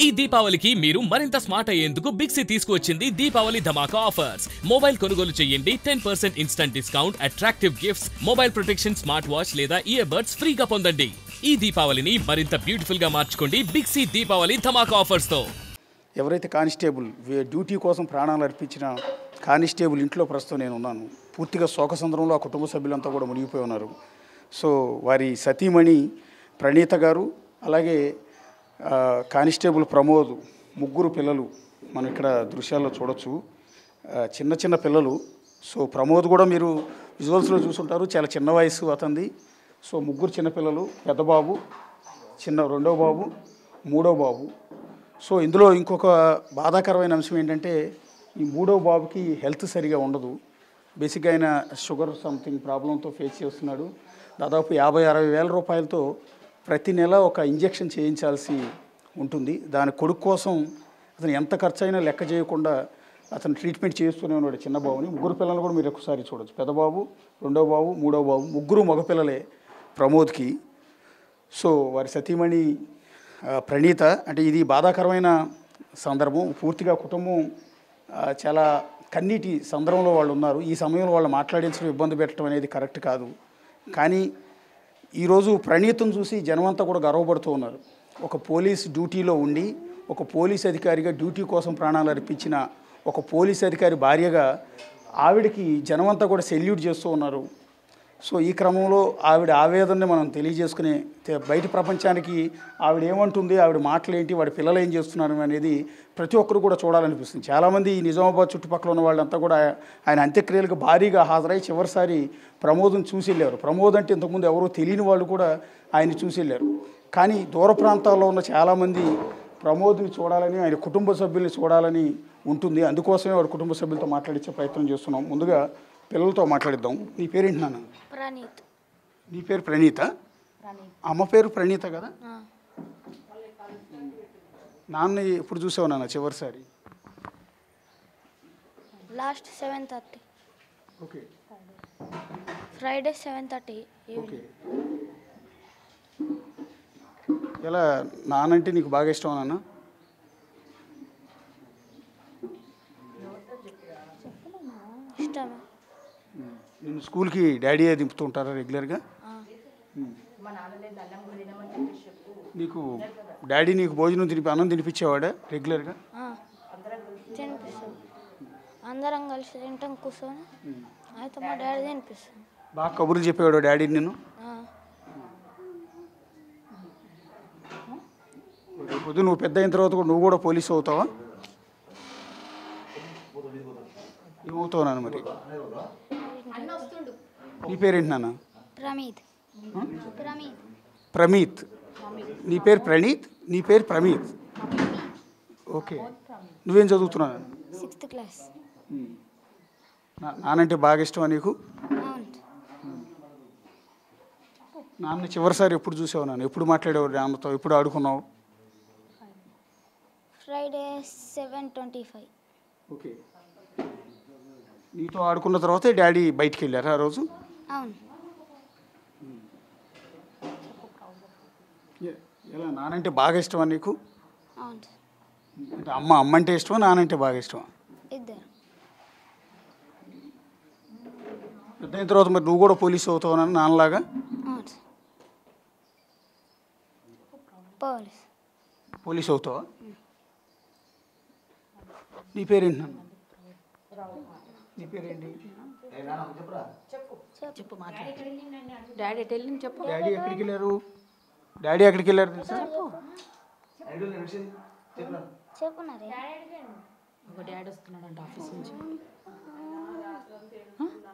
ఈ దీపావళికి మీరు మరింత స్మార్ట్ అయ్యేందుకు బిగ్ సి తీసుకువచ్చింది దీపావళి ధమాకా ఆఫర్స్. మొబైల్ కొనుగోలు చేయండి 10% instant discount, attractive gifts, mobile protection, smart watch లేదా ఇయర్ బడ్స్ ఫ్రీగా పొందండి. ఈ దీపావళిని మరింత బ్యూటిఫుల్ గా మార్చుకోండి బిగ్ సి దీపావళి ధమాకా ఆఫర్స్ తో. ఎవరైతే కానిస్టేబుల్ డ్యూటీ కోసం ప్రాణాలు అర్పించిన కానిస్టేబుల్ ఇంట్లో ప్రస్తుతం నేను ఉన్నాను. పూర్తిగా శోకసంద్రంలో ఆ కుటుంబ సభ్యులంతా కూడా మునిగిపోయి ఉన్నారు. సో వారి సతీమణి ప్రణీత గారు, అలాగే కానిస్టేబుల్ ప్రమోద్, ముగ్గురు పిల్లలు మనం ఇక్కడ దృశ్యాల్లో చూడొచ్చు. చిన్న చిన్న పిల్లలు. సో ప్రమోద్ కూడా మీరు విజువల్స్లో చూసుంటారు, చాలా చిన్న వయసు అతనిది. సో ముగ్గురు చిన్నపిల్లలు, పెద్ద బాబు, రెండో బాబు, మూడో బాబు. సో ఇందులో ఇంకొక బాధాకరమైన అంశం ఏంటంటే ఈ మూడో బాబుకి హెల్త్ సరిగా ఉండదు. బేసిక్గా ఆయన షుగర్ సంథింగ్ ప్రాబ్లంతో ఫేస్ చేస్తున్నాడు. దాదాపు 50-60 వేల రూపాయలతో ప్రతి నెల ఒక ఇంజెక్షన్ చేయించాల్సి ఉంటుంది. దాని కొడుకు కోసం అతను ఎంత ఖర్చు అయినా లెక్క చేయకుండా అతను ట్రీట్మెంట్ చేస్తూనే ఉన్నాడు చిన్న బాబుని. ముగ్గురు పిల్లలు కూడా మీరు ఒకసారి చూడొచ్చు. పెద్ద బాబు, రెండో బాబు, మూడో బాబు, ముగ్గురు మగపిల్లలే ప్రమోద్కి. సో వారి సతీమణి ప్రణీత. అంటే ఇది బాధాకరమైన సందర్భం. పూర్తిగా కుటుంబం చాలా కన్నీటి సందర్భంలో వాళ్ళు ఉన్నారు. ఈ సమయంలో వాళ్ళు మాట్లాడించడం, ఇబ్బంది పెట్టడం అనేది కరెక్ట్ కాదు. కానీ ఈరోజు ప్రణీతను చూసి జనమంతా కూడా గర్వపడుతూ ఉన్నారు. ఒక పోలీస్ డ్యూటీలో ఉండి, ఒక పోలీస్ అధికారిగా డ్యూటీ కోసం ప్రాణాలు అర్పించిన ఒక పోలీస్ అధికారి భార్యగా ఆవిడకి జనమంతా కూడా సెల్యూట్ చేస్తూ ఉన్నారు. సో ఈ క్రమంలో ఆవిడ ఆవేదనని మనం తెలియజేసుకునే బయట ప్రపంచానికి ఆవిడ ఏమంటుంది, ఆవిడ మాటలు ఏంటి, వాడి పిల్లలు ఏం చేస్తున్నారు అనేది ప్రతి ఒక్కరు కూడా చూడాలనిపిస్తుంది. చాలామంది ఈ నిజామాబాద్ చుట్టుపక్కల ఉన్న వాళ్ళంతా కూడా ఆయన అంత్యక్రియలకు భారీగా హాజరై చివరిసారి ప్రమోద్ని చూసి వెళ్ళారు. ప్రమోద్ అంటే ఇంతకుముందు ఎవరో తెలియని వాళ్ళు కూడా ఆయన్ని చూసి వెళ్ళారు. కానీ దూర ప్రాంతాల్లో ఉన్న చాలామంది ప్రమోద్ని చూడాలని, ఆయన కుటుంబ సభ్యుల్ని చూడాలని ఉంటుంది. అందుకోసమే వాడి కుటుంబ సభ్యులతో మాట్లాడించే ప్రయత్నం చేస్తున్నాం. ముందుగా పిల్లలతో మాట్లాడిద్దాం. నీ పేరేంటి నాన్న? ప్రణీత్. నీ పేరు ప్రణీత? అమ్మ పేరు ప్రణీత కదా? నాన్న ఎప్పుడు చూసావు నాన్న చివరిసారి? లాస్ట్ 7:30. ఓకే. ఫ్రైడే 7:30. ఓకే. ఎలా నానంటే నీకు బాగా ఇష్టం నాన్న? ఇష్టమే. నేను స్కూల్కి డాడీ దింపుతూ ఉంటారా రెగ్యులర్గా? నీకు డాడీ నీకు భోజనం అన్నం తినిపించేవాడా రెగ్యులర్గా? తినిపిస్తాం. అందరం కలిసి తింటాం కూర్చొని. అయితే మా డాడీ తినిపిస్తాం. బాగా కబుర్లు చెప్పేవాడు డాడీ నిన్ను? రేపు నువ్వు పెద్ద అయిన తర్వాత కూడా నువ్వు కూడా పోలీసు అవుతావా? ఏమవుతావు నాన్న మరి? నీ పేరేంటి నాన్న? ప్రమీత్. ప్రమీత్. నీ పేరు ప్రణీత్, నీ పేరు ప్రమీత్. ఓకే. నువ్వేం చదువుతున్నావు? 6th class. నానంటే బాగా ఇష్టమా నీకు? నాన్న చివరిసారి ఎప్పుడు చూసావు నాన్న? ఎప్పుడు మాట్లాడేవాడు నాన్నతో? ఎప్పుడు ఆడుకున్నావు? ఫ్రైడే 7:25. ఓకే. నీతో ఆడుకున్న తర్వాతే డాడీ బయటికి వెళ్ళారా ఆ రోజు? అవును. ఎలా నానంటే బాగా ఇష్టమా నీకు? అవును. అంటే అమ్మ అంటే ఇష్టమా, నానంటే బాగా ఇష్టమా? ఇద్దరు. పెద్ద అయిన తర్వాత మరి నువ్వు కూడా పోలీసు అవుతావు నాన్నలాగా? అవును. పోలీసు అవుతావా? నీ పేరేంటి నాన్న? నీ పేరేంటి? డాడీ చెప్పు. డాడీ ఎక్కడికి వెళ్ళారు? డాడీ ఎక్కడికి వెళ్ళారు తెలుసా? ఒక డాడీ వస్తున్నాడంట ఆఫీస్ నుంచి.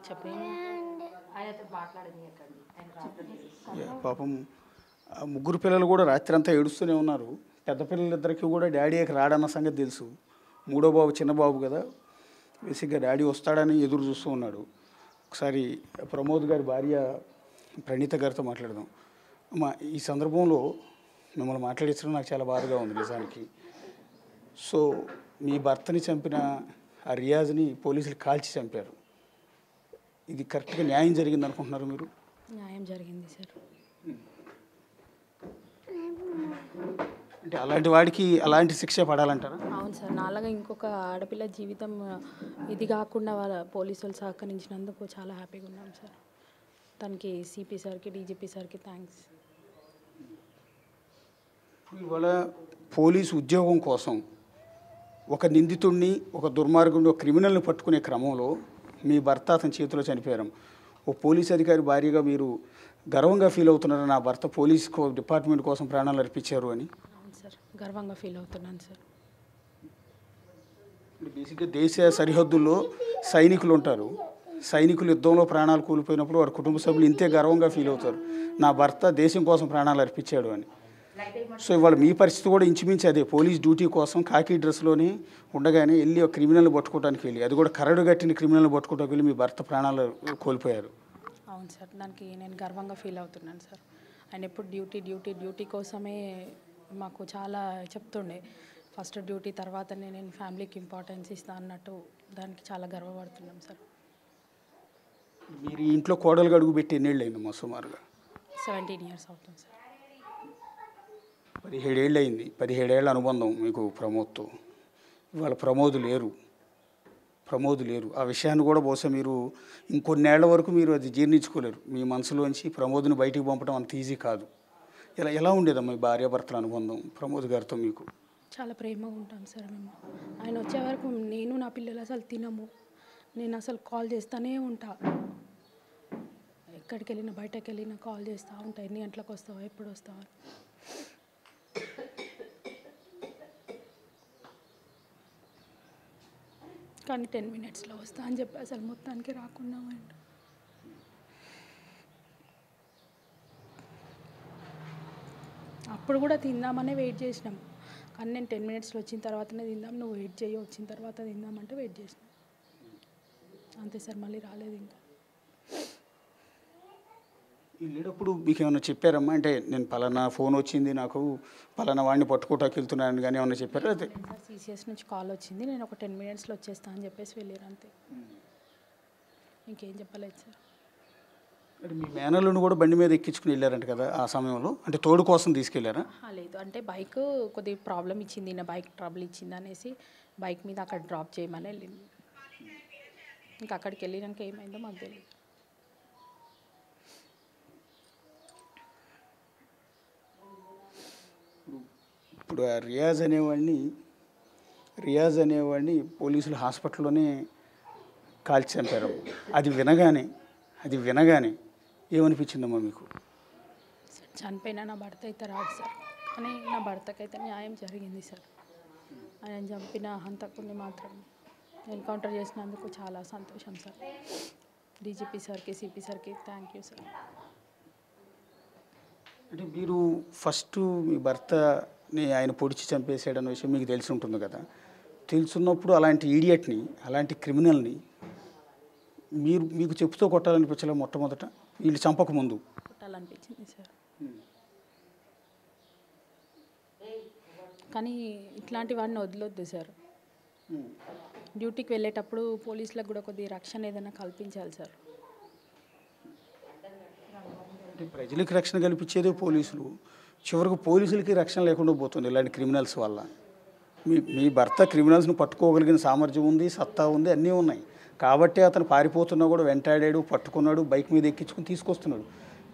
చెప్పండి. పాపం ముగ్గురు పిల్లలు కూడా రాత్రి అంతా ఏడుస్తూనే ఉన్నారు. పెద్ద పిల్లలిద్దరికీ కూడా డాడీకి రాడన్న సంగతి తెలుసు. మూడో బాబు చిన్న బాబు కదా, బేసిక్గా డాడీ వస్తాడని ఎదురు చూస్తూ ఉన్నాడు. ఒకసారి ప్రమోద్ గారి భార్య ప్రణీత గారితో మాట్లాడదాం. అమ్మ, ఈ సందర్భంలో మిమ్మల్ని మాట్లాడించడం నాకు చాలా బాధగా ఉంది నిజానికి. సో మీ భర్తని చంపిన ఆ రియాజ్ని పోలీసులు కాల్చి చంపారు. ఇది కరెక్ట్గా న్యాయం జరిగింది అనుకుంటున్నారు మీరు? న్యాయం జరిగింది సార్. అంటే అలాంటి వాడికి అలాంటి శిక్ష పడాలంటారా? అవును సార్, నాలాగా ఇంకొక ఆడపిల్ల జీవితం ఇది కాకుండా వాళ్ళ పోలీసు వాళ్ళు సహకరించినందుకు చాలా హ్యాపీగా ఉన్నాం సార్. తనకి సిపి సార్కి డీజీపీ సార్కి థ్యాంక్స్. ఇవాళ పోలీసు ఉద్యోగం కోసం ఒక నిందితుడిని, ఒక దుర్మార్గుడిని, ఒక క్రిమినల్ని పట్టుకునే క్రమంలో మీ భర్త అతని చేతిలో చనిపోయారు. ఓ పోలీస్ అధికారి భార్యగా మీరు గర్వంగా ఫీల్ అవుతున్నారు, నా భర్త పోలీస్ డిపార్ట్మెంట్ కోసం ప్రాణాలు అర్పించారు అని? అవును సార్, గర్వంగా ఫీల్ అవుతున్నాను సార్. బేసిక్గా దేశ సరిహద్దుల్లో సైనికులు ఉంటారు. సైనికులు యుద్ధంలో ప్రాణాలు కోల్పోయినప్పుడు వారి కుటుంబ సభ్యులు ఇంతే గర్వంగా ఫీల్ అవుతారు, నా భర్త దేశం కోసం ప్రాణాలు అర్పించాడు అని. సో ఇవాళ మీ పరిస్థితి కూడా ఇంచుమించి అదే. పోలీస్ డ్యూటీ కోసం కాకి డ్రెస్లోనే ఉండగానే వెళ్ళి ఒక క్రిమినల్ని పట్టుకోవడానికి వెళ్ళి, అది కూడా కరడు కట్టిన క్రిమినల్ని పట్టుకోవడానికి వెళ్ళి మీ భర్త ప్రాణాలు కోల్పోయారు. అవును సార్, దానికి నేను గర్వంగా ఫీల్ అవుతున్నాను సార్. ఆయన ఎప్పుడు డ్యూటీ కోసమే మాకు చాలా చెప్తుండే. ఫస్ట్ డ్యూటీ తర్వాతనే నేను ఫ్యామిలీకి ఇంపార్టెన్స్ ఇస్తా అన్నట్టు, దానికి చాలా గర్వపడుతున్నాం సార్. మీరు ఈ ఇంట్లో కోడలుగా అడుగు పెట్టి ఎన్నేళ్ళు అయిందమ్మా? సుమారుగా 17 years అవుతుంది సార్. 17 ఏళ్ళు అయింది. 17 ఏళ్ళ అనుబంధం మీకు ప్రమోద్తో. ఇవాళ ప్రమోద్ లేరు. ఆ విషయాన్ని కూడా బహుశా మీరు ఇంకొన్నేళ్ల వరకు మీరు అది జీర్ణించుకోలేరు. మీ మనసులోంచి ప్రమోద్ని బయటికి పంపడం అంత ఈజీ కాదు. ఎలా ఉండేదమ్మా మీ భార్యాభర్తల అనుబంధం ప్రమోద్ గారితో మీకు? చాలా ప్రేమగా ఉంటాం సార్ మేము. ఆయన వచ్చే వరకు నేను నా పిల్లలు అసలు తినము. నేను అసలు కాల్ చేస్తూనే ఉంటా. ఎక్కడికి వెళ్ళినా బయటకు వెళ్ళినా కాల్ చేస్తూ ఉంటా, ఎన్ని గంటలకు వస్తావా, ఎప్పుడు వస్తావా. కానీ 10 minutesలో వస్తా అని చెప్పి అసలు మొత్తానికి రాకుండా పోయిండు. అప్పుడు కూడా తిందామనే వెయిట్ చేసినాం, కానీ నేను 10 minutesలో వచ్చిన తర్వాతనే తిందాం, నువ్వు వెయిట్ చేయి, వచ్చిన తర్వాత తిందామంటే వెయిట్ చేసినాం. అంతే సార్, మళ్ళీ రాలేదు ఇంకా. వెళ్ళేటప్పుడు మీకు ఏమైనా చెప్పారమ్మా? అంటే నేను పలానా ఫోన్ వచ్చింది, నాకు పలానా వాడిని పట్టుకోవటానికి వెళ్తున్నాను కానీ ఏమన్నా చెప్పారా? అయితే సార్ సిసిఎస్ నుంచి కాల్ వచ్చింది, నేను ఒక 10 minutesలో వచ్చేస్తా అని చెప్పేసి వెళ్ళారు అంతే, ఇంకేం చెప్పలేదు సార్. అంటే మీ మేనల్ని కూడా బండి మీద ఎక్కించుకుని వెళ్ళారంట కదా ఆ సమయంలో? అంటే తోడు కోసం తీసుకెళ్లారా? లేదు, అంటే బైక్ కొద్దిగా ప్రాబ్లం ఇచ్చింది, నా బైక్ ట్రబుల్ ఇచ్చింది అనేసి బైక్ మీద అక్కడ డ్రాప్ చేయమని వెళ్ళింది. ఇంకా అక్కడికి వెళ్ళినాక ఏమైందో మాకు తెలియదు. ఇప్పుడు ఆ రియాజ్ అనేవాడిని పోలీసులు హాస్పిటల్లోనే కాల్చి చంపారు. అది వినగానే ఏమనిపించిందమ్మా మీకు? చనిపోయినా నా భర్త అయితే రాడు సార్, కానీ నా భర్తకైతే న్యాయం జరిగింది సార్. ఆయన చంపిన హంతకుని మాత్రం ఎన్కౌంటర్ చేసినందుకు చాలా సంతోషం సార్. డీజీపీ సార్కి, సిపి సార్కి థ్యాంక్ యూ సార్. అంటే మీరు ఫస్ట్ మీ భర్తని ఆయన పొడిచి చంపేసాడన్న విషయం మీకు తెలిసి ఉంటుంది కదా. తెలుసున్నప్పుడు అలాంటి ఈడియట్ని, అలాంటి క్రిమినల్ని మీకు చెప్పుతో కొట్టాలనిపించలే మొట్టమొదట వీళ్ళు చంపకముందు? కొట్టాలనిపించింది సార్, కానీ ఇట్లాంటి వాడిని వదిలొద్దు సార్. డ్యూటీకి వెళ్ళేటప్పుడు పోలీసులకు కూడా కొద్దిగా రక్షణ ఏదైనా కల్పించాలి సార్. అంటే ప్రజలకు రక్షణ కల్పించేదే పోలీసులు, చివరికి పోలీసులకి రక్షణ లేకుండా పోతుంది ఇలాంటి క్రిమినల్స్ వల్ల. మీ భర్త క్రిమినల్స్ని పట్టుకోగలిగిన సామర్థ్యం ఉంది, సత్తా ఉంది, అన్నీ ఉన్నాయి కాబట్టి అతను పారిపోతున్నా కూడా వెంటాడాడు, పట్టుకున్నాడు, బైక్ మీద ఎక్కించుకుని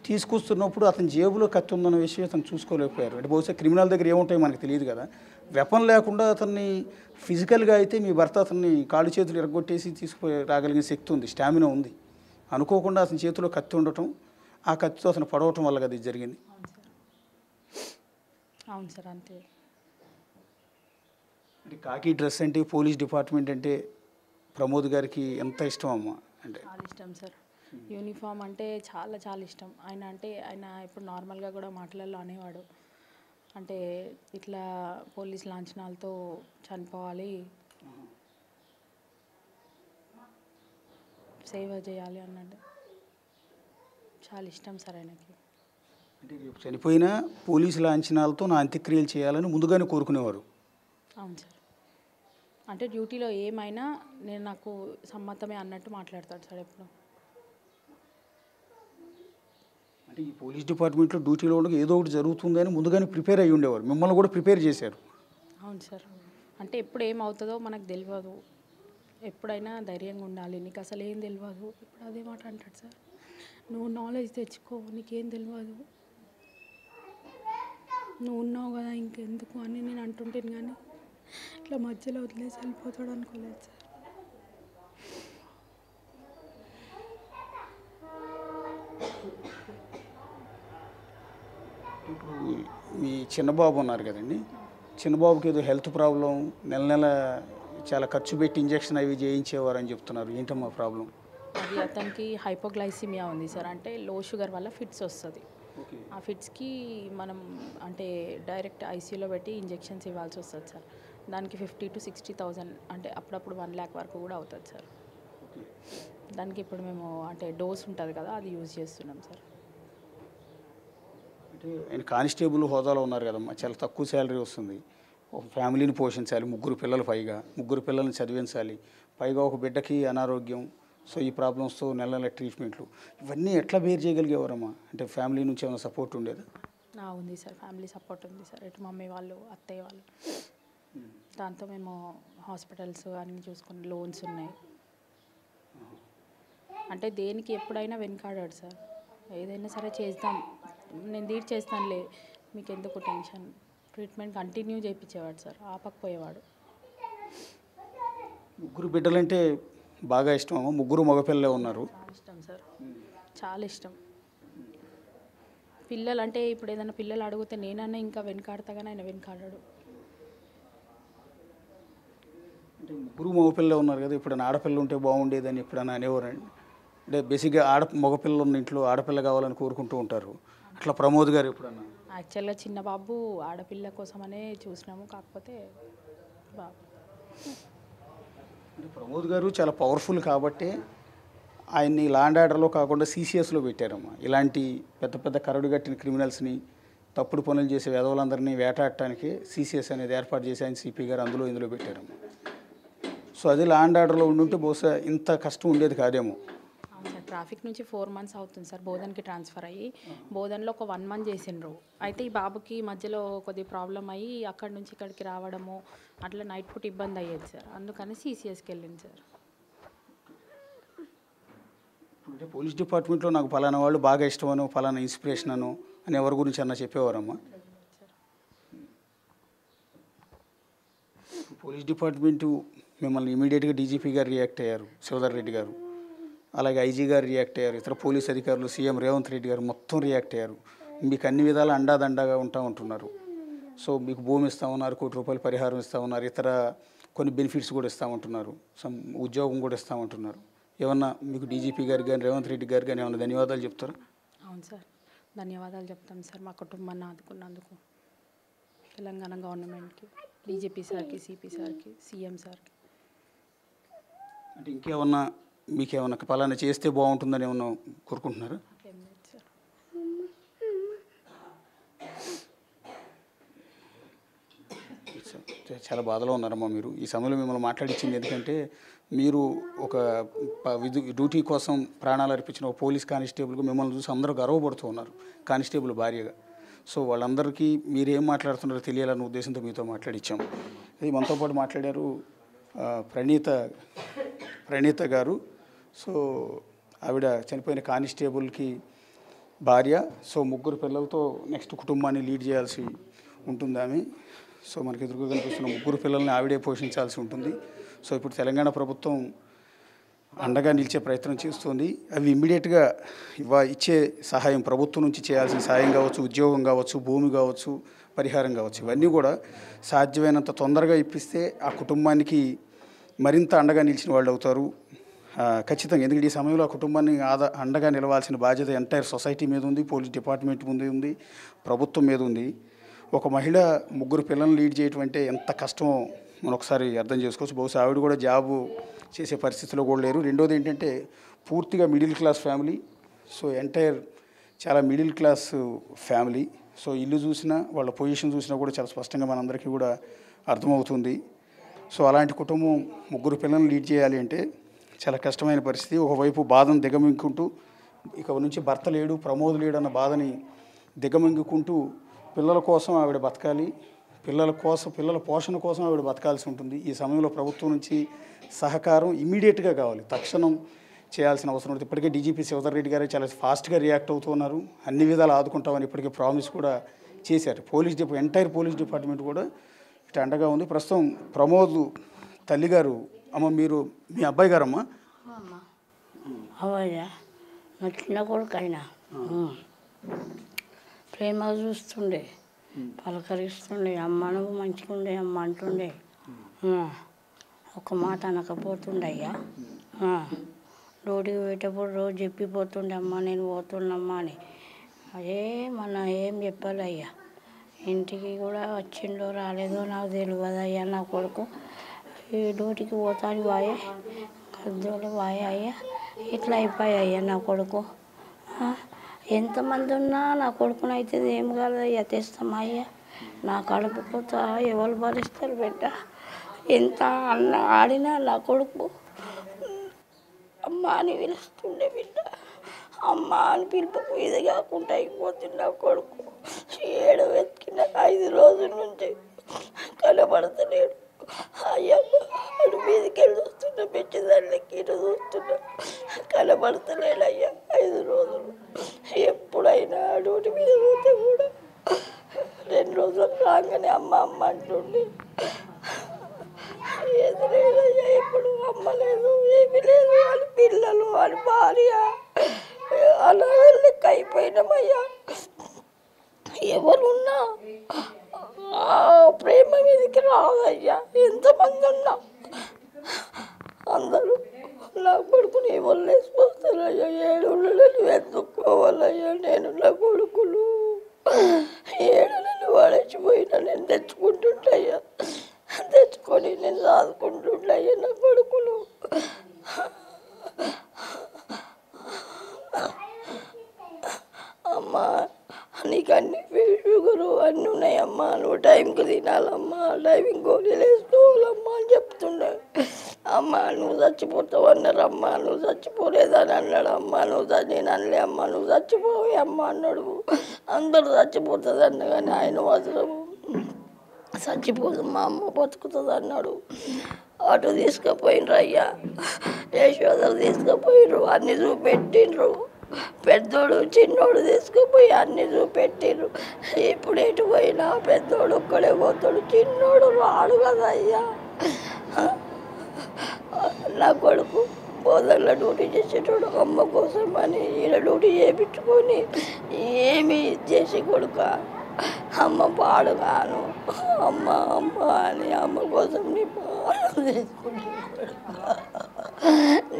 తీసుకొస్తున్నప్పుడు అతని జేబులో కత్తి ఉందన్న విషయం అతను చూసుకోలేకపోయారు. అంటే బహుశా క్రిమినల్ దగ్గర ఏముంటాయో మనకు తెలియదు కదా. వెపన్ లేకుండా అతన్ని ఫిజికల్గా అయితే మీ భర్త అతన్ని కాళ్ళు చేతులు ఎరగొట్టేసి తీసుకుపోయి రాగలిగిన శక్తి ఉంది, స్టామినా ఉంది. అనుకోకుండా అతని చేతిలో కత్తి ఉండటం, ఆ కత్తితో అతను పడవటం వల్ల కదా ఇది జరిగింది. అవును సార్, అంతే. అంటే కాకి డ్రెస్ అంటే, పోలీస్ డిపార్ట్మెంట్ అంటే ప్రమోద్ గారికి ఎంత ఇష్టం అమ్మా? అంటే చాలా ఇష్టం సార్. యూనిఫామ్ అంటే చాలా చాలా ఇష్టం. ఆయన ఇప్పుడు నార్మల్గా కూడా మాటలలో అనేవాడు, అంటే ఇట్లా పోలీస్ లాంఛనాలతో చనిపోవాలి, సేవ చేయాలి అన్నట్టు. చాలా ఇష్టం సార్ ఆయనకి. అంటే రేపు చనిపోయినా పోలీసు లాంఛనాలతో నా అంత్యక్రియలు చేయాలని ముందుగానే కోరుకునేవారు. అవును సార్, అంటే డ్యూటీలో ఏమైనా నేను నాకు సమ్మతమే అన్నట్టు మాట్లాడతాడు సార్ ఎప్పుడు. అంటే ఈ పోలీస్ డిపార్ట్మెంట్లో డ్యూటీలో ఉండగా ఏదో ఒకటి జరుగుతుందని ముందుగానే ప్రిపేర్ అయ్యి ఉండేవారు, మిమ్మల్ని కూడా ప్రిపేర్ చేశారు. అవును సార్. అంటే ఎప్పుడు ఏమవుతుందో మనకు తెలియదు, ఎప్పుడైనా ధైర్యంగా ఉండాలి, నీకు అసలు ఏం తెలియదు. ఇప్పుడు అదే మాట అంటాడు సార్, నువ్వు నాలెడ్జ్ తెచ్చుకో, నీకేం తెలియదు, నువ్వు ఉన్నావు కదా ఇంకెందుకు అని నేను అంటుంటాను. కానీ ఇట్లా మధ్యలో వదిలేసి వెళ్ళిపోతాడు అనుకోలేదు సార్. ఇప్పుడు మీ చిన్నబాబు ఉన్నారు కదండి, చిన్నబాబుకి ఏదో హెల్త్ ప్రాబ్లం, నెల నెల చాలా ఖర్చు పెట్టి ఇంజక్షన్ అవి చేయించేవారు అని చెప్తున్నారు. ఏంటమ్మా ప్రాబ్లం? అది అతనికి హైపోగ్లైసిమియా ఉంది సార్, అంటే లో షుగర్ వల్ల ఫిట్స్ వస్తుంది. ఆ ఫిట్స్కి మనం అంటే డైరెక్ట్ ఐసీయూలో పెట్టి ఇంజెక్షన్స్ ఇవ్వాల్సి వస్తుంది సార్. దానికి 50,000 to 60,000 అంటే అప్పుడప్పుడు 1,00,000 వరకు కూడా అవుతుంది సార్. దానికి ఇప్పుడు మేము అంటే డోస్ ఉంటుంది కదా, అది యూజ్ చేస్తున్నాం సార్. అంటే ఆయన కానిస్టేబుల్ హోదాలో ఉన్నారు కదమ్మా, చాలా తక్కువ శాలరీ వస్తుంది, ఒక ఫ్యామిలీని పోషించాలి, 3 పిల్లలు, పైగా 3 పిల్లల్ని చదివించాలి, పైగా ఒక బిడ్డకి అనారోగ్యం, సో ఈ ప్రాబ్లమ్స్తో నెల నెల ట్రీట్మెంట్లు, ఇవన్నీ ఎట్లా బేర్ చేయగలిగేవారమ్మా? అంటే ఫ్యామిలీ నుంచి ఏమైనా సపోర్ట్ ఉండేదా? ఉంది సార్, ఫ్యామిలీ సపోర్ట్ ఉంది సార్. ఇటు మమ్మీ వాళ్ళు, అత్తయ్య వాళ్ళు, దాంతో మేము హాస్పిటల్స్ అన్నీ చూసుకుని లోన్స్ ఉన్నాయి. అంటే దేనికి ఎప్పుడైనా వెనకాడాడు సార్, ఏదైనా సరే చేద్దాం, నేను చేస్తానులే, మీకు ఎందుకు టెన్షన్, ట్రీట్మెంట్ కంటిన్యూ చేయించేవాడు సార్, ఆపకపోయేవాడు. 3 బిడ్డలంటే బాగా ఇష్టమమ్మా? 3 మగపిల్లలే ఉన్నారు. చాలా ఇష్టం సార్, చాలా ఇష్టం. పిల్లలు అంటే ఇప్పుడు ఏదైనా పిల్లలు అడిగితే నేనన్నా ఇంకా వెనకాడతా, కానీ ఆయన వెనకాడాడు. అంటే 3 మగపిల్లలే ఉన్నారు కదా, ఇప్పుడు ఆడపిల్ల ఉంటే బాగుండేదని ఎప్పుడన్నా అనేవారండి? అంటే బేసిక్గా మగపిల్లలు ఉన్న ఇంట్లో ఆడపిల్ల కావాలని కోరుకుంటూ ఉంటారు, అట్లా ప్రమోద్ గారు ఎప్పుడన్నా? యాక్చువల్గా చిన్న బాబు ఆడపిల్ల కోసమనే చూసినాము, కాకపోతే బాబు. అంటే ప్రమోద్ గారు చాలా పవర్ఫుల్ కాబట్టి ఆయన్ని లా అండ్ ఆర్డర్లో కాకుండా సీసీఎస్లో పెట్టారమ్మా. ఇలాంటి పెద్ద పెద్ద కరడు కట్టిన క్రిమినల్స్ని, తప్పుడు పనులు చేసే వెధవలందరినీ వేటాడటానికి సీసీఎస్ అనేది ఏర్పాటు చేసి ఆయన సిపి గారు ఇందులో పెట్టారమ్మా. సో అది లా అండ్ ఆర్డర్లో ఉండుంటే బహుశా ఇంత కష్టం ఉండేది కాదేమో. అవును సార్, ట్రాఫిక్ నుంచి 4 months అవుతుంది సార్, బోధన్కి ట్రాన్స్ఫర్ అయ్యి. బోధన్లో ఒక 1 month చేసిండ్రు. అయితే ఈ బాబుకి మధ్యలో కొద్ది ప్రాబ్లం అయ్యి అక్కడి నుంచి ఇక్కడికి రావడము అట్లా నైట్ పూట ఇబ్బంది అయ్యేది సార్, అందుకని సీసీఎస్కి వెళ్ళింది సార్. అంటే పోలీస్ డిపార్ట్మెంట్లో నాకు ఫలానా వాళ్ళు బాగా ఇష్టమను, ఫలానా ఇన్స్పిరేషన్ అను అని ఎవరి గురించి అన్న చెప్పేవారమ్మా? పోలీస్ డిపార్ట్మెంటు మిమ్మల్ని ఇమీడియట్గా డీజీపీ గారు రియాక్ట్ అయ్యారు, శివధర్ రెడ్డి గారు, అలాగే ఐజీ గారు రియాక్ట్ అయ్యారు, ఇతర పోలీస్ అధికారులు, సీఎం రేవంత్ రెడ్డి గారు మొత్తం రియాక్ట్ అయ్యారు. మీకు అన్ని విధాలు అండాదండాగా ఉంటున్నారు. సో మీకు భూమి ఇస్తామన్నారు, ₹1 కోటి పరిహారం ఇస్తామన్నారు, ఇతర కొన్ని బెనిఫిట్స్ కూడా ఇస్తామంటున్నారు, ఉద్యోగం కూడా ఇస్తామంటున్నారు. ఏమన్నా మీకు డీజీపీ గారు కానీ రేవంత్ రెడ్డి గారు కానీ ఏమన్నా ధన్యవాదాలు చెప్తారా? అవును సార్, ధన్యవాదాలు చెప్తాం సార్, మా కుటుంబాన్ని ఆదుకున్నందుకు తెలంగాణ గవర్నమెంట్కి, డీజీపీ సార్కి, సిపి సార్కి, సీఎం సార్కి. అంటే ఇంకేమన్నా మీకేమన్నా పలానా చేస్తే బాగుంటుందని ఏమన్నా కోరుకుంటున్నారా? ఏం లేదు సార్. చాలా బాధలో ఉన్నారమ్మా మీరు. ఈ సమయంలో మిమ్మల్ని మాట్లాడించింది ఎందుకంటే మీరు ఒక డ్యూటీ కోసం ప్రాణాలు అర్పించిన ఒక పోలీస్ కానిస్టేబుల్గా మిమ్మల్ని చూసి అందరూ గర్వపడుతూ ఉన్నారు, కానిస్టేబుల్ భార్యగా. సో వాళ్ళందరికీ మీరు ఏం మాట్లాడుతున్నారో తెలియాలన్న ఉద్దేశంతో మీతో మాట్లాడించాం. అది మనతో పాటు మాట్లాడారు ప్రణీత గారు. సో ఆవిడ చనిపోయిన కానిస్టేబుల్కి భార్య. సో 3 పిల్లలతో నెక్స్ట్ కుటుంబాన్ని లీడ్ చేయాల్సి ఉంటుంది ఆమె. సో మనకి ఎదురుగా కనిపిస్తున్న 3 పిల్లల్ని ఆవిడే పోషించాల్సి ఉంటుంది. సో ఇప్పుడు తెలంగాణ ప్రభుత్వం అండగా నిలిచే ప్రయత్నం చేస్తుంది. అవి ఇమ్మీడియట్గా ఇచ్చే సహాయం, ప్రభుత్వం నుంచి చేయాల్సిన సహాయం కావచ్చు, ఉద్యోగం కావచ్చు, భూమి కావచ్చు, పరిహారం కావచ్చు, ఇవన్నీ కూడా సాధ్యమైనంత తొందరగా ఇప్పిస్తే ఆ కుటుంబానికి మరింత అండగా నిలిచిన వాళ్ళు అవుతారు ఖచ్చితంగా. ఎందుకంటే ఈ సమయంలో ఆ కుటుంబాన్ని అండగా నిలవాల్సిన బాధ్యత ఎంటైర్ సొసైటీ మీద ఉంది, పోలీస్ డిపార్ట్మెంట్ ముందు ఉంది, ప్రభుత్వం మీద ఉంది. ఒక మహిళ 3 పిల్లల్ని లీడ్ చేయటం అంటే ఎంత కష్టమో మనం ఒకసారి అర్థం చేసుకోవచ్చు. బహుశా ఆవిడ కూడా జాబు చేసే పరిస్థితిలో కూడా లేరు. రెండోది ఏంటంటే పూర్తిగా middle class family. So entire చాలా మిడిల్ క్లాస్ ఫ్యామిలీ. సో ఇల్లు చూసినా, వాళ్ళ పొజిషన్ చూసినా కూడా చాలా స్పష్టంగా మనందరికీ కూడా అర్థమవుతుంది. సో అలాంటి కుటుంబం 3 పిల్లల్ని లీడ్ చేయాలి అంటే చాలా కష్టమైన పరిస్థితి. ఒకవైపు బాధను దిగమింగుకుంటూ ఇక నుంచి భర్త లేడు, ప్రమోద్ లేడు అన్న బాధని దిగమింగుకుంటూ పిల్లల కోసం ఆవిడ బతకాలి, పిల్లల పోషణ కోసం ఆవిడ బతకాల్సి ఉంటుంది. ఈ సమయంలో ప్రభుత్వం నుంచి సహకారం ఇమీడియట్గా కావాలి, తక్షణం చేయాల్సిన అవసరం ఉంటుంది. ఇప్పటికే డీజీపీ శివధర్ రెడ్డి గారు చాలా ఫాస్ట్గా రియాక్ట్ అవుతున్నారు, అన్ని విధాలు ఆదుకుంటామని ఇప్పటికే ప్రామిస్ కూడా చేశారు. ఎంటైర్ పోలీస్ డిపార్ట్మెంట్ కూడా ఇటు అండగా ఉంది. ప్రస్తుతం ప్రమోద్ తల్లిగారు, అమ్మ మీరు మీ అబ్బాయి గారమ్మా? అవయ్యా నా చిన్న కొడుకైనా ప్రేమ చూస్తుండే, పలకరిస్తుండే, అమ్మ నువ్వు మంచిగా ఉండే అమ్మ అంటుండే. ఒక మాట అనకపోతుండే అయ్యా. రోడ్డుకి పోయేటప్పుడు రోజు చెప్పిపోతుండే, అమ్మ నేను పోతున్నమ్మా అని. ఏం చెప్పాలి అయ్యా. ఇంటికి కూడా వచ్చిండో రాలేదో నాకు తెలియదు అయ్యా. నా కొడుకు ఈ డ్యూటీకి పోతాను వాయే, గద్దోలు వాయే అయ్యా. ఇట్లా అయిపోయాయ్యా నా కొడుకు. ఎంతమంది ఉన్నా నా కొడుకునైతే ఏం కాదయ్యా, తెస్తామా అయ్యా. నా కడుపు కోత ఎవరు భరిస్తారు బిడ్డ. ఎంత అన్న ఆడినా నా కొడుకు అమ్మ అని పిలుస్తుండే బిడ్డ. అమ్మ అని పిలుపుకు ఇది కాకుండా అయిపోతుంది నా కొడుకు. 7 వెతికిన 5 రోజుల నుంచి కనబడతలేడు. అయ్యమ్మ అటు మీదకి వెళ్ళి చూస్తున్నా, పెంచేదానికి ఇటు చూస్తున్నా, కనబడతలేడు అయ్యా 5 రోజులు. ఎప్పుడైనా అడవుటి మీద పోతే కూడా 2 రోజులు రాగానే అమ్మ అమ్మ అంటుండే. ఏది లేదయ్యా, ఎప్పుడు అమ్మ లేదు, ఏమి లేదు. వాళ్ళ పిల్లలు, వాళ్ళ భార్య అలా లెక్క అయిపోయినామయ్యా. ఎవరున్నా ప్రేమ మీదకి రాదయ్యా. ఎంతమంది ఉన్నా అందరూ నా కొడుకుని వదిలేసిపోతారయ్యా. 7 నెలలు ఎత్తుకోవాలయ్యా. నేను నా కొడుకులు 7 నెలలు వాడేసిపోయినా నేను తెచ్చుకుంటుంటయ్యా. తెచ్చుకొని నేను చదువుకుంటుంటయ్యా నా కొడుకులు. అమ్మా నీకు అన్ని షుగరు అన్నీ ఉన్నాయమ్మా, నువ్వు టైంకి తినాలమ్మా, టైంకి గోళీలు వేసుకోవాలమ్మా అని చెప్తుండే. అమ్మ నువ్వు చచ్చిపోతావు అన్నారు. అమ్మ నువ్వు చచ్చిపోలేదని అన్నాడు. అమ్మ నేను అనలే అమ్మ నువ్వు చచ్చిపోవే అమ్మ అన్నాడు. అందరూ చచ్చిపోతుంది అన్న కానీ ఆయన మాత్రం చచ్చిపోదు, మా అమ్మ బతుకుతుంది అన్నాడు. అటు తీసుకుపోయినరు అయ్యా, యశోదలు తీసుకుపోయినరు, అన్నీ చూపెట్టిండ్రు. పెద్దోడు చిన్నోడు తీసుకుపోయి అన్నీ చూపెట్టిర్రు. ఇప్పుడు ఎటు పోయినా పెద్దోడు ఒక్కడే పోతాడు, చిన్నోడు రాడు కదా అయ్యా. నా కొడుకు బోధనలో డ్యూటీ చేసేటోడు అమ్మ కోసం అని ఈయన డ్యూటీ చేయించుకొని ఏమి చేసి కొడుక అమ్మ పాడుగాను అమ్మ అమ్మ అని అమ్మ కోసం నీ పాడు తీసుకుంటున్నాడు.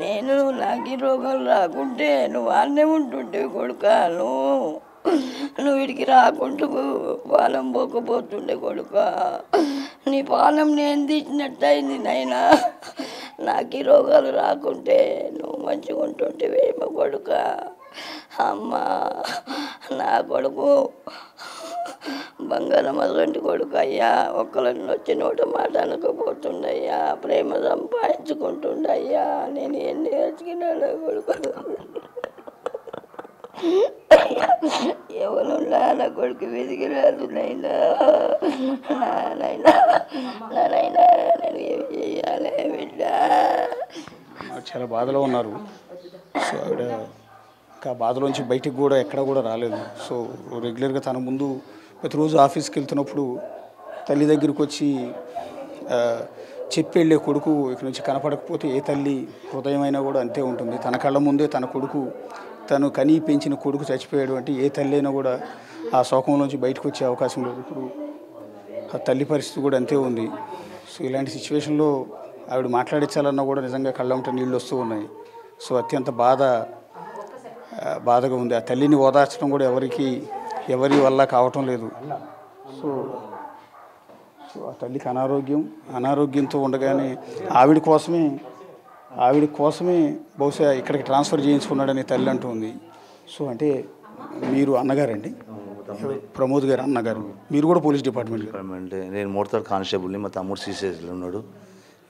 నేను నాకు ఈ రోగాలు రాకుంటే నువ్వు అన్నే ఉంటుంటే కొడుక, నువ్వు వీడికి రాకుంటూ పానం పోకపోతుండే కొడుక. నీ పానం నేను తీసినట్టు అయింది నైనా. నాకు ఈ రోగాలు రాకుంటే నువ్వు మంచిగా ఉంటుంటేవేమో కొడుక. అమ్మ నా కొడుకు బంగారం అటువంటి కొడుకు అయ్యా. ఒక్కళ్ళని వచ్చి నోట మాట అనకపోతుండయ్యా, ప్రేమ సంపాదించుకుంటుండయ్యా. నేను ఎన్ని నేర్చుకున్నాడు కొడుకు. ఎవరున్నా నా కొడుకు వెతికి రాదు నైనా. నానైనా నేను ఏమి చేయాలి బిడ్డ. చాలా బాధలో ఉన్నారు. సో ఆవిడ ఇంకా బాధలోంచి బయటికి కూడా ఎక్కడ కూడా రాలేదు. సో రెగ్యులర్గా తన ముందు ప్రతిరోజు ఆఫీస్కి వెళ్తున్నప్పుడు తల్లి దగ్గరికి వచ్చి చెప్పి వెళ్ళే కొడుకు ఇక్కడ నుంచి కనపడకపోతే ఏ తల్లి హృదయమైనా కూడా అంతే ఉంటుంది. తన కళ్ళ ముందే తన కొడుకు, తను కనీ పెంచిన కొడుకు చచ్చిపోయాడు అంటే ఏ తల్లి అయినా కూడా ఆ శోకంలోంచి బయటకు వచ్చే అవకాశం లేదు. ఇప్పుడు ఆ తల్లి పరిస్థితి కూడా అంతే ఉంది. సో ఇలాంటి సిచ్యువేషన్లో ఆవిడ మాట్లాడించాలన్నా కూడా నిజంగా కళ్ళంట నీళ్ళు వస్తూ ఉన్నాయి. సో అత్యంత బాధగా ఉంది. ఆ తల్లిని ఓదార్చడం కూడా ఎవరి వల్ల కావటం లేదు. సో ఆ తల్లికి అనారోగ్యంతో ఉండగానే ఆవిడ కోసమే బహుశా ఇక్కడికి ట్రాన్స్ఫర్ చేయించుకున్నాడని తల్లి అంటుంది. సో అంటే మీరు అన్నగారండి, ప్రమోద్ గారు అన్నగారు, మీరు కూడా పోలీస్ డిపార్ట్మెంట్? నేను మోడతాడు కానిస్టేబుల్ని, మా తమ్ముడు సీసీఎస్లో ఉన్నాడు.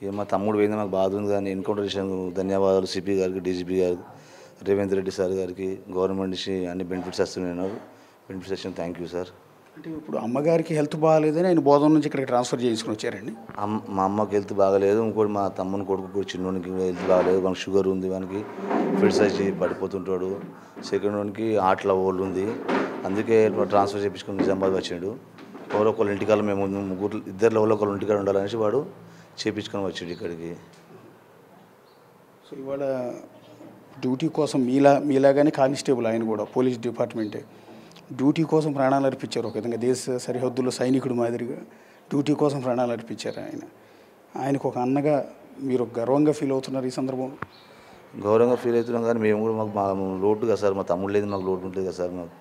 ఇక మా తమ్ముడు పోయింది నాకు బాధ ఉంది, కానీ ఎన్కౌంటర్ చేసినందుకు ధన్యవాదాలు సిపి గారికి, డీజీపీ గారికి, రేవంత్ రెడ్డి సార్ గారికి గవర్నమెంట్ నుంచి అన్ని బెనిఫిట్స్ వస్తున్నాయి. బెనిఫిట్స్ వచ్చిన థ్యాంక్ యూ సార్. అంటే ఇప్పుడు అమ్మగారికి హెల్త్ బాగాలేదని ఆయన బోధన నుంచి ఇక్కడికి ట్రాన్స్ఫర్ చేసుకుని వచ్చారండి. మా అమ్మకి హెల్త్ బాగాలేదు, ఇంకోటి మా తమ్ముని కొడుకు కూడా చిన్నోనికి హెల్త్ బాగాలేదు. వానికి షుగర్ ఉంది, వానికి ఫిట్స్ వచ్చి పడిపోతుంటాడు. సెకండ్ వానికి హార్ట్లో హోల్ ఉంది, అందుకే ట్రాన్స్ఫర్ చేయించుకుని నిజామాబాద్ వచ్చిండు. ఎవరో ఒకళ్ళు ఇంటికాల మేము ముగ్గురు ఇద్దరు ఎవరో ఒకళ్ళు ఇంటికాడ ఉండాలనేసి వాడు చేయించుకొని వచ్చాడు ఇక్కడికి. సో ఇవాళ డ్యూటీ కోసం మీలాగానే కానిస్టేబుల్ ఆయన కూడా పోలీస్ డిపార్ట్మెంటే డ్యూటీ కోసం ప్రాణాలు అర్పించారు. ఒక విధంగా దేశ సరిహద్దుల్లో సైనికుడు మాదిరిగా డ్యూటీ కోసం ప్రాణాలు అర్పించారు ఆయనకు ఒక అన్నగా మీరు గర్వంగా ఫీల్ అవుతున్నారు ఈ సందర్భంలో? గౌరవంగా ఫీల్ అవుతున్నాం, కానీ మేము కూడా మా లోటు కదా సార్, మా తమ్ముడు లేదు, మాకు లోటు ఉంటుంది కదా సార్. మాకు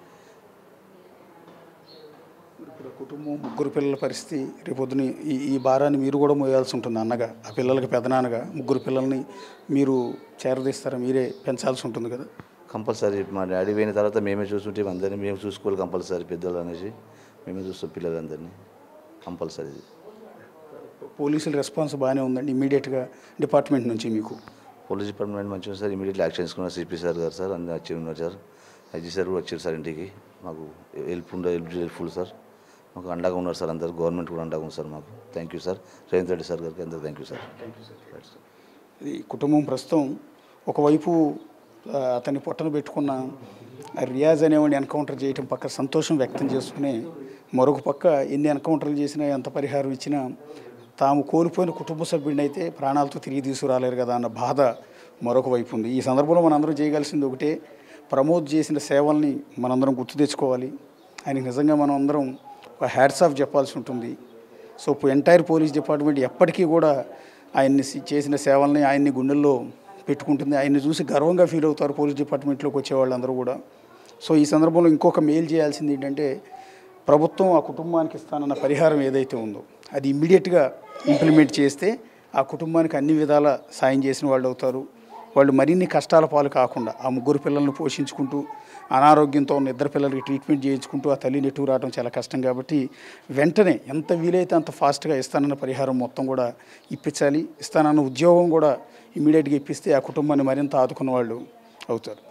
ఇప్పుడు కుటుంబం ముగ్గురు పిల్లల పరిస్థితి రేపొద్దున ఈ భారాన్ని మీరు కూడా మోయాల్సి ఉంటుంది అన్నగా. ఆ పిల్లలకి పెదనాన్నగా ముగ్గురు పిల్లల్ని మీరు చేరదీస్తారా, మీరే పెంచాల్సి ఉంటుంది కదా? కంపల్సరీ మా డాడీ పోయిన తర్వాత మేమే చూస్తుంటే అందరినీ మేము చూసుకోవాలి కంపల్సరీ. పెద్దలు అనేసి మేమే చూస్తాం పిల్లలందరినీ కంపల్సరీ. పోలీసుల రెస్పాన్స్ బాగానే ఉందండి ఇమీడియట్గా డిపార్ట్మెంట్ నుంచి మీకు? పోలీస్ డిపార్ట్మెంట్ మంచిగా ఉంది సార్, ఇమీడియట్లీ యాక్షన్ తీసుకున్నారు. సిపి సార్ గారు సార్ అన్నీ వచ్చి ఉన్నారు సార్. ఐజీ సార్ కూడా వచ్చారు సార్ ఇంటికి. మాకు హెల్ప్ఫుల్ సార్, మాకు అండగా ఉన్నారు సార్. అందరు గవర్నమెంట్ కూడా అండగా ఉంది సార్ మాకు. Thank you sir. Revanth Reddy sir గారికి అందరూ థ్యాంక్ యూ సార్. ఈ కుటుంబం ప్రస్తుతం ఒకవైపు అతన్ని పొట్టను పెట్టుకున్న రియాజ్ అనేవాడిని ఎన్కౌంటర్ చేయటం పక్క సంతోషం వ్యక్తం చేసుకుని, మరొక పక్క ఎన్ని ఎన్కౌంటర్లు చేసినా ఎంత పరిహారం ఇచ్చినా తాము కోల్పోయిన కుటుంబ సభ్యుడిని అయితే ప్రాణాలతో తిరిగి తీసుకురాలేరు కదా అన్న బాధ మరొక వైపు ఉంది. ఈ సందర్భంలో మనందరం చేయగలిసింది ఒకటే, ప్రమోద్ చేసిన సేవల్ని మనందరం గుర్తు తెచ్చుకోవాలి. ఆయనకి నిజంగా మనం అందరం ఒక హ్యాట్స్ ఆఫ్ చెప్పాల్సి ఉంటుంది. సో ఎంటైర్ పోలీస్ డిపార్ట్మెంట్ ఎప్పటికీ కూడా ఆయన్ని చేసిన సేవల్ని ఆయన్ని గుండెల్లో పెట్టుకుంటుంది. ఆయన్ని చూసి గర్వంగా ఫీల్ అవుతారు పోలీస్ డిపార్ట్మెంట్లోకి వచ్చేవాళ్ళందరూ కూడా. సో ఈ సందర్భంలో ఇంకొక మెయిల్ చేయాల్సింది ఏంటంటే, ప్రభుత్వం ఆ కుటుంబానికి ఇస్తానన్న పరిహారం ఏదైతే ఉందో అది ఇమ్మీడియట్గా ఇంప్లిమెంట్ చేస్తే ఆ కుటుంబానికి అన్ని విధాల సాయం చేసిన వాళ్ళు అవుతారు. వాళ్ళు మరిన్ని కష్టాల పాలు కాకుండా ఆ ముగ్గురు పిల్లలను పోషించుకుంటూ అనారోగ్యంతో ఉన్న ఇద్దరు పిల్లలకి ట్రీట్మెంట్ చేయించుకుంటూ ఆ తల్లిని ఎటు రావడం చాలా కష్టం. కాబట్టి వెంటనే ఎంత వీలైతే అంత ఫాస్ట్గా ఇస్తానన్న పరిహారం మొత్తం కూడా ఇప్పించాలి. ఇస్తానన్న ఉద్యోగం కూడా ఇమ్మీడియట్గా ఇప్పిస్తే ఆ కుటుంబాన్ని మరింత ఆదుకున్న వాళ్ళు అవుతారు.